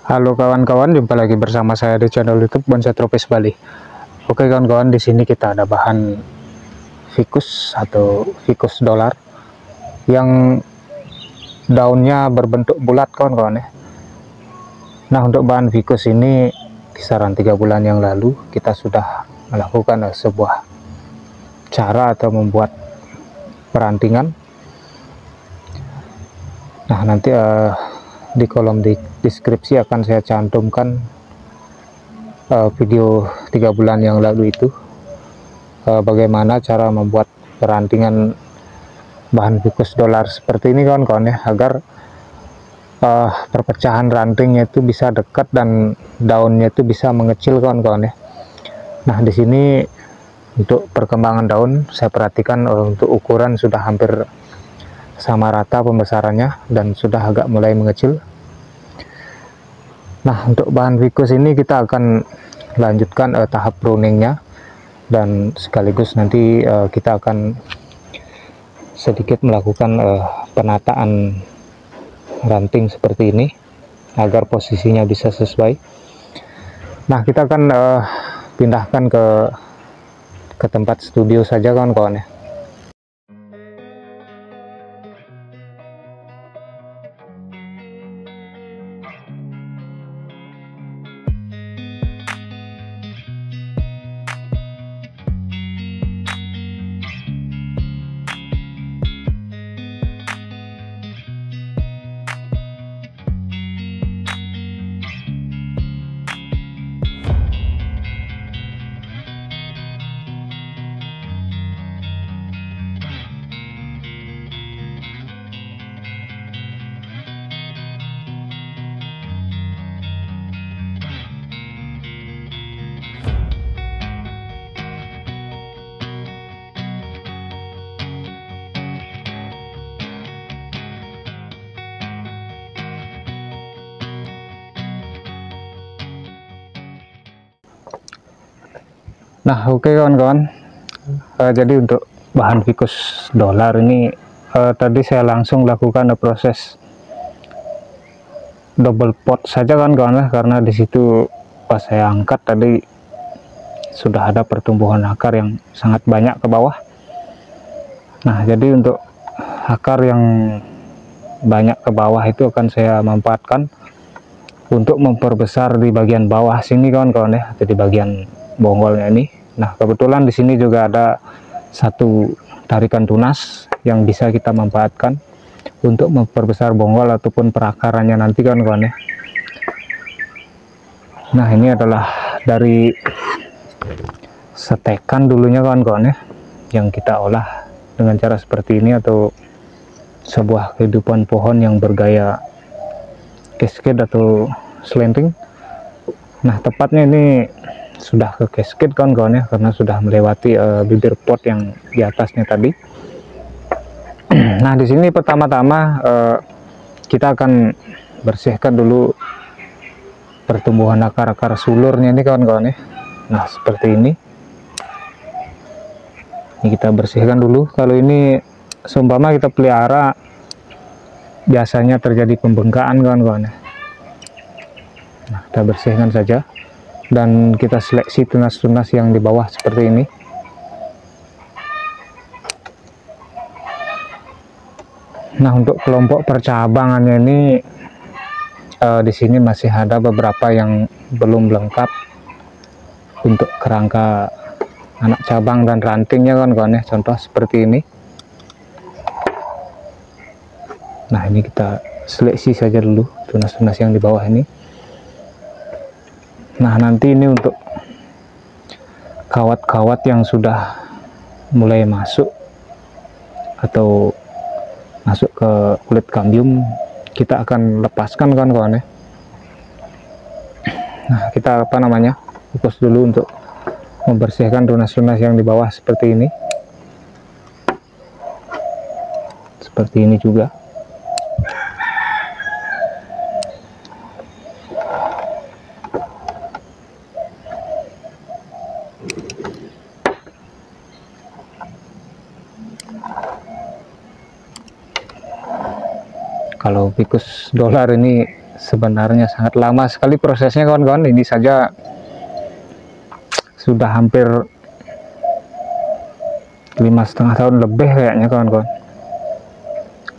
Halo kawan-kawan, jumpa lagi bersama saya di channel YouTube Bonsai Tropis Bali. Oke kawan-kawan, di sini kita ada bahan ficus atau ficus dolar yang daunnya berbentuk bulat kawan-kawan ya. Nah, untuk bahan ficus ini kisaran 3 bulan yang lalu kita sudah melakukan sebuah cara atau membuat perantingan. Nah, nanti di kolom deskripsi akan saya cantumkan video 3 bulan yang lalu itu, bagaimana cara membuat perantingan bahan ficus dolar seperti ini kawan-kawan ya, agar perpecahan rantingnya itu bisa dekat dan daunnya itu bisa mengecil kawan-kawan ya. Nah, di sini untuk perkembangan daun saya perhatikan untuk ukuran sudah hampir sama rata pembesarannya dan sudah agak mulai mengecil. Nah, untuk bahan ficus ini kita akan lanjutkan tahap pruningnya, dan sekaligus nanti kita akan sedikit melakukan penataan ranting seperti ini agar posisinya bisa sesuai. Nah, kita akan pindahkan ke tempat studio saja kawan-kawan ya. Nah, oke kawan-kawan, jadi untuk bahan ficus dolar ini tadi saya langsung lakukan proses double pot saja kawan-kawan ya, karena di situ pas saya angkat tadi sudah ada pertumbuhan akar yang sangat banyak ke bawah. Nah, jadi untuk akar yang banyak ke bawah itu akan saya manfaatkan untuk memperbesar di bagian bawah sini kawan-kawan ya, atau di bagian bonggolnya ini. Nah, kebetulan di sini juga ada satu tarikan tunas yang bisa kita manfaatkan untuk memperbesar bonggol ataupun perakarannya nanti kawan-kawan ya. Nah, ini adalah dari setekan dulunya kawan-kawan ya, yang kita olah dengan cara seperti ini, atau sebuah kehidupan pohon yang bergaya cascade atau slanting. Nah, tepatnya ini sudah ke cascade kawan-kawan ya, karena sudah melewati bibir pot yang di atasnya tadi. Nah, di sini pertama-tama kita akan bersihkan dulu pertumbuhan akar-akar sulurnya ini kawan-kawan ya. Nah, seperti ini. Ini kita bersihkan dulu. Kalau ini seumpama kita pelihara, biasanya terjadi pembengkakan kawan-kawan ya. Nah, kita bersihkan saja dan kita seleksi tunas-tunas yang di bawah seperti ini. Nah, untuk kelompok percabangannya ini di sini masih ada beberapa yang belum lengkap untuk kerangka anak cabang dan rantingnya kawan-kawan ya. Contoh seperti ini. Nah, ini kita seleksi saja dulu tunas-tunas yang di bawah ini. Nah, nanti ini untuk kawat-kawat yang sudah mulai masuk atau masuk ke kulit kambium, kita akan lepaskan kawan-kawan ya. Nah, kita fokus dulu untuk membersihkan tunas-tunas yang di bawah seperti ini. Seperti ini juga. Kalau ficus dolar ini sebenarnya sangat lama sekali prosesnya kawan-kawan. Ini saja sudah hampir 5,5 tahun lebih kayaknya kawan-kawan.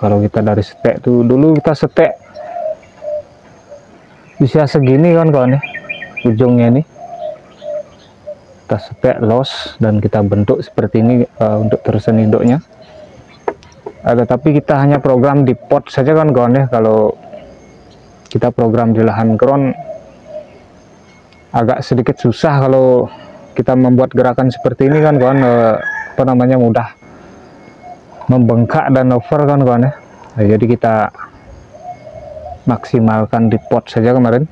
Kalau kita dari setek tuh, dulu kita setek bisa segini kawan-kawan ya, ujungnya ini kita setek los dan kita bentuk seperti ini untuk terusan induknya. Tetapi kita hanya program di pot saja kawan-kawan ya. Kalau kita program di lahan ground agak sedikit susah kalau kita membuat gerakan seperti ini kawan-kawan, apa namanya, mudah membengkak dan over kawan-kawan ya. Nah, jadi kita maksimalkan di pot saja kemarin.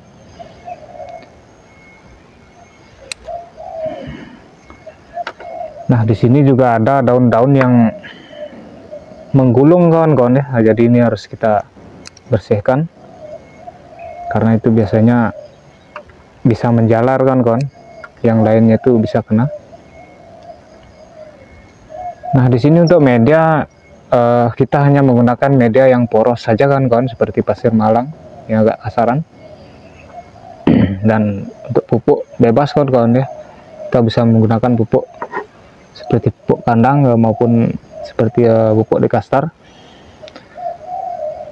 Nah, di sini juga ada daun-daun yang menggulung kawan-kawan ya. Nah, jadi ini harus kita bersihkan karena itu biasanya bisa menjalar kawan-kawan, yang lainnya itu bisa kena. Nah, di sini untuk media kita hanya menggunakan media yang poros saja kawan-kawan, seperti pasir malang yang agak kasaran. Dan untuk pupuk bebas kawan-kawan ya, kita bisa menggunakan pupuk seperti pupuk kandang maupun seperti pupuk dekastar.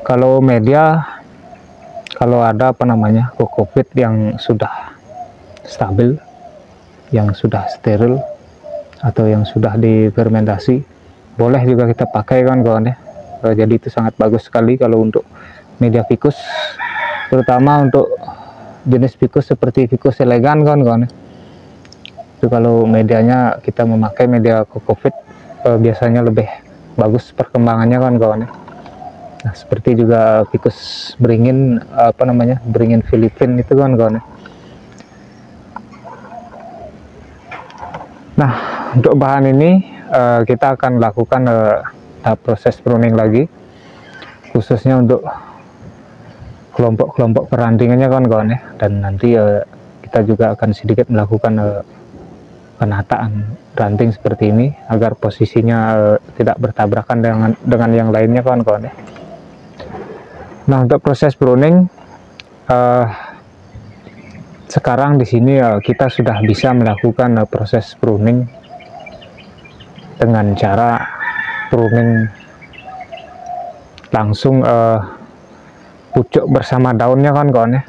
Kalau media, kalau ada apa namanya kokopit yang sudah stabil, yang sudah steril atau yang sudah difermentasi, boleh juga kita pakai kawan-kawan ya. Jadi itu sangat bagus sekali kalau untuk media ficus, terutama untuk jenis ficus seperti ficus elegan kawan-kawan ya. Itu kalau medianya kita memakai media kokopit biasanya lebih bagus perkembangannya kawan-kawan ya. Nah, seperti juga ficus beringin, apa namanya, beringin Filipin itu kawan-kawan ya. Nah, untuk bahan ini kita akan lakukan tahap proses pruning lagi, khususnya untuk kelompok-kelompok perantingannya kawan-kawan ya. Dan nanti kita juga akan sedikit melakukan penataan ranting seperti ini agar posisinya tidak bertabrakan dengan yang lainnya kawan-kawan ya. Nah, untuk proses pruning sekarang di sini kita sudah bisa melakukan proses pruning dengan cara pruning langsung pucuk bersama daunnya kawan-kawan ya.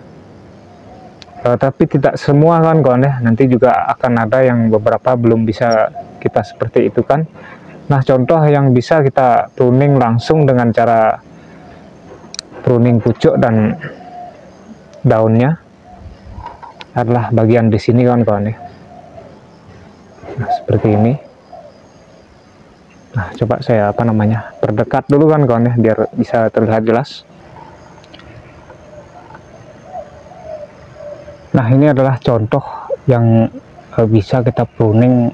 Tapi tidak semua kawan-kawan ya, nanti juga akan ada yang beberapa belum bisa kita seperti itu kan. Nah, contoh yang bisa kita pruning langsung dengan cara pruning pucuk dan daunnya adalah bagian di sini kawan-kawan ya. Nah, seperti ini. Nah, coba saya apa namanya perdekat dulu kawan-kawan ya, biar bisa terlihat jelas. Nah, ini adalah contoh yang bisa kita pruning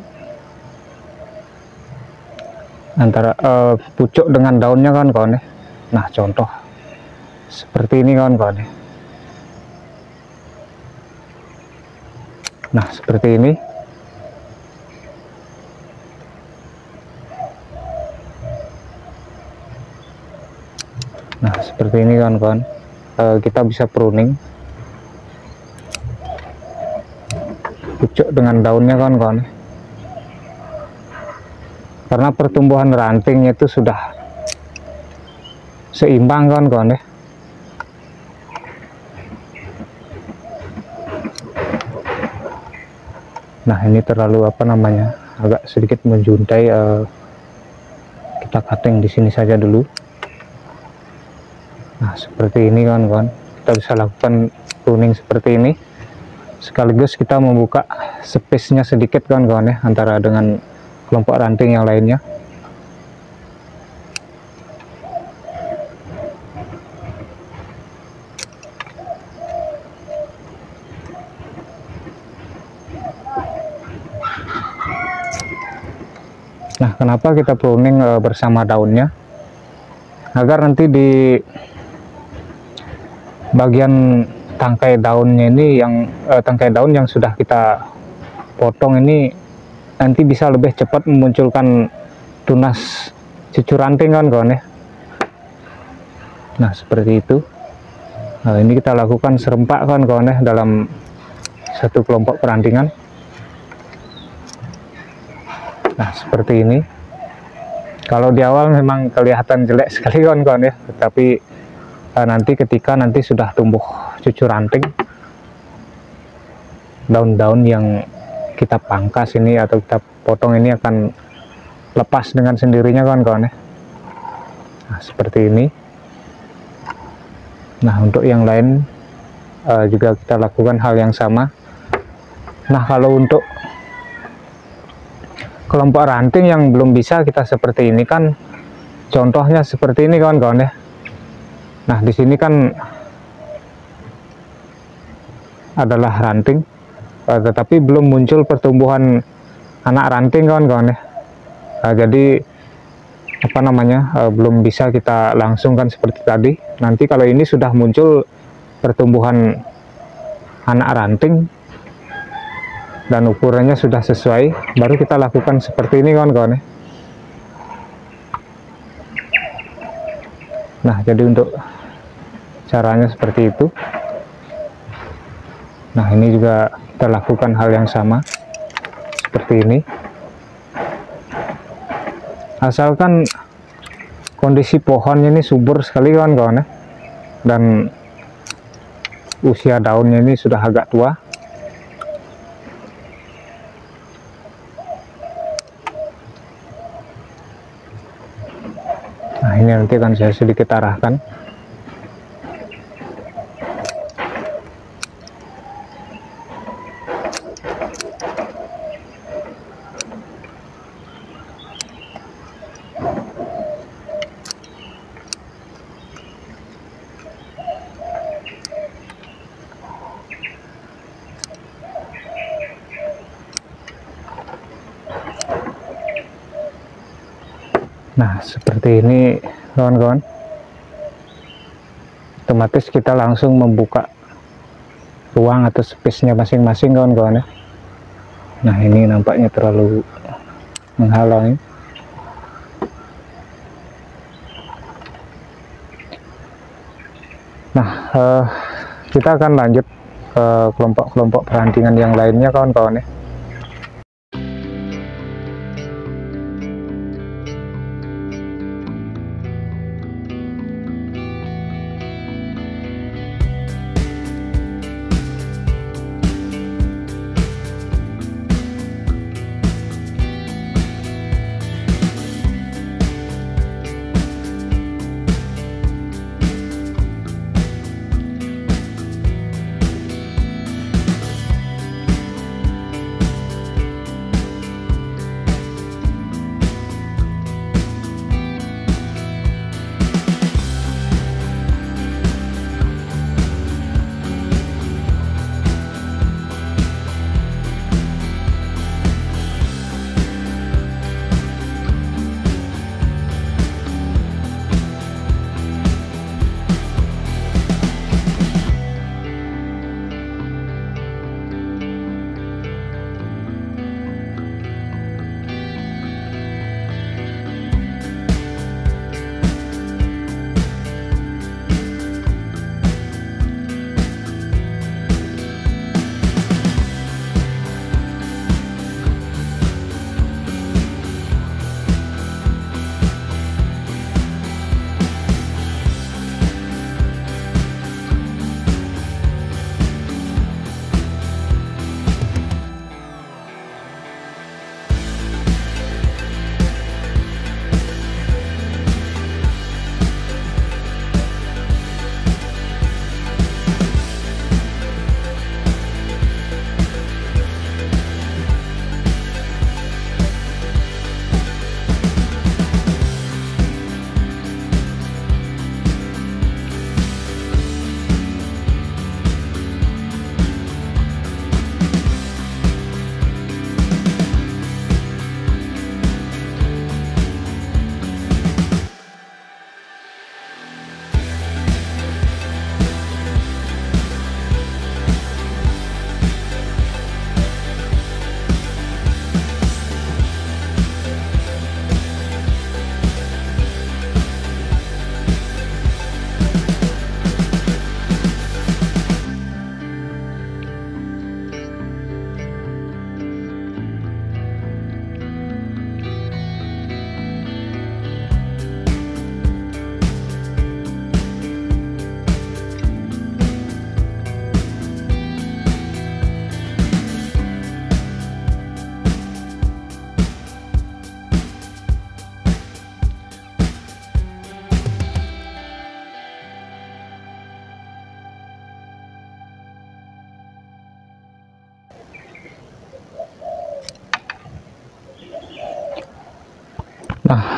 antara pucuk dengan daunnya kawan-kawan ya. Nah, contoh seperti ini kawan-kawan ya. Nah, seperti ini. Nah, seperti ini kawan-kawan. Kita bisa pruning pucuk dengan daunnya kawan-kawan, karena pertumbuhan rantingnya itu sudah seimbang kawan-kawan ya. Nah, ini terlalu apa namanya agak sedikit menjuntai, kita cutting di sini saja dulu. Nah, seperti ini kawan-kawan, kita bisa lakukan pruning seperti ini. Sekaligus kita membuka space-nya sedikit kawan-kawan ya, antara dengan kelompok ranting yang lainnya. Nah, kenapa kita pruning bersama daunnya? Agar nanti di bagian tangkai daunnya ini, yang tangkai daun yang sudah kita potong ini nanti bisa lebih cepat memunculkan tunas cucur ranting kawan-kawan ya. Nah, seperti itu. Nah, ini kita lakukan serempak kawan-kawan ya, dalam satu kelompok perantingan. Nah, seperti ini. Kalau di awal memang kelihatan jelek sekali kawan-kawan ya, tetapi nanti ketika sudah tumbuh cucu ranting, daun-daun yang kita pangkas ini atau kita potong ini akan lepas dengan sendirinya kawan-kawan ya. Nah, seperti ini. Nah, untuk yang lain juga kita lakukan hal yang sama. Nah, kalau untuk kelompok ranting yang belum bisa kita seperti ini kan, contohnya seperti ini kawan-kawan ya. Nah, di sini kan adalah ranting, tetapi belum muncul pertumbuhan anak ranting kawan-kawan ya. Nah, jadi belum bisa kita langsungkan seperti tadi. Nanti kalau ini sudah muncul pertumbuhan anak ranting dan ukurannya sudah sesuai, baru kita lakukan seperti ini kawan-kawan ya. Nah, jadi untuk caranya seperti itu. Nah, ini juga kita lakukan hal yang sama seperti ini. Asalkan kondisi pohonnya ini subur sekali kawan-kawan ya, dan usia daunnya ini sudah agak tua. Nah, ini nanti akan saya sedikit arahkan. Nah, seperti ini kawan-kawan. Otomatis kita langsung membuka ruang atau space-nya masing-masing kawan-kawan ya. Nah, ini nampaknya terlalu menghalangi. Nah, kita akan lanjut ke kelompok-kelompok perantingan yang lainnya kawan-kawan ya.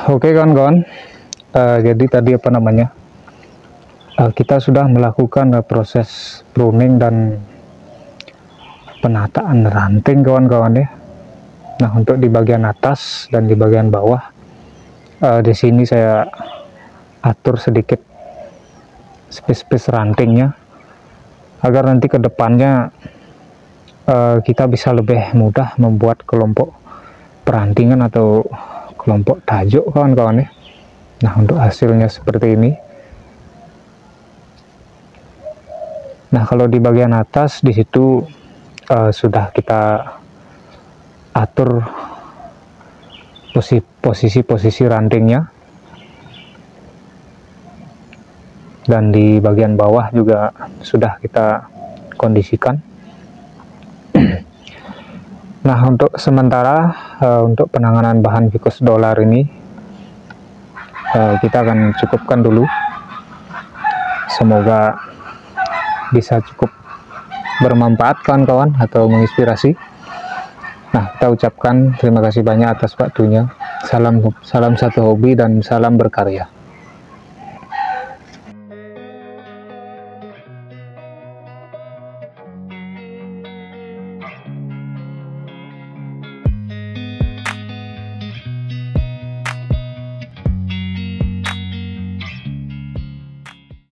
Oke kawan-kawan, jadi tadi apa namanya, kita sudah melakukan proses pruning dan penataan ranting kawan-kawan ya. Nah, untuk di bagian atas dan di bagian bawah, di sini saya atur sedikit space rantingnya agar nanti ke depannya kita bisa lebih mudah membuat kelompok perantingan atau kelompok tajuk kawan-kawan ya. Nah, untuk hasilnya seperti ini. Nah, kalau di bagian atas di situ sudah kita atur posisi rantingnya, dan di bagian bawah juga sudah kita kondisikan. Nah, untuk sementara untuk penanganan bahan Vicos dolar ini kita akan cukupkan dulu. Semoga bisa cukup bermanfaat kawan-kawan atau menginspirasi. Nah, kita ucapkan terima kasih banyak atas waktunya. Salam satu hobi dan salam berkarya.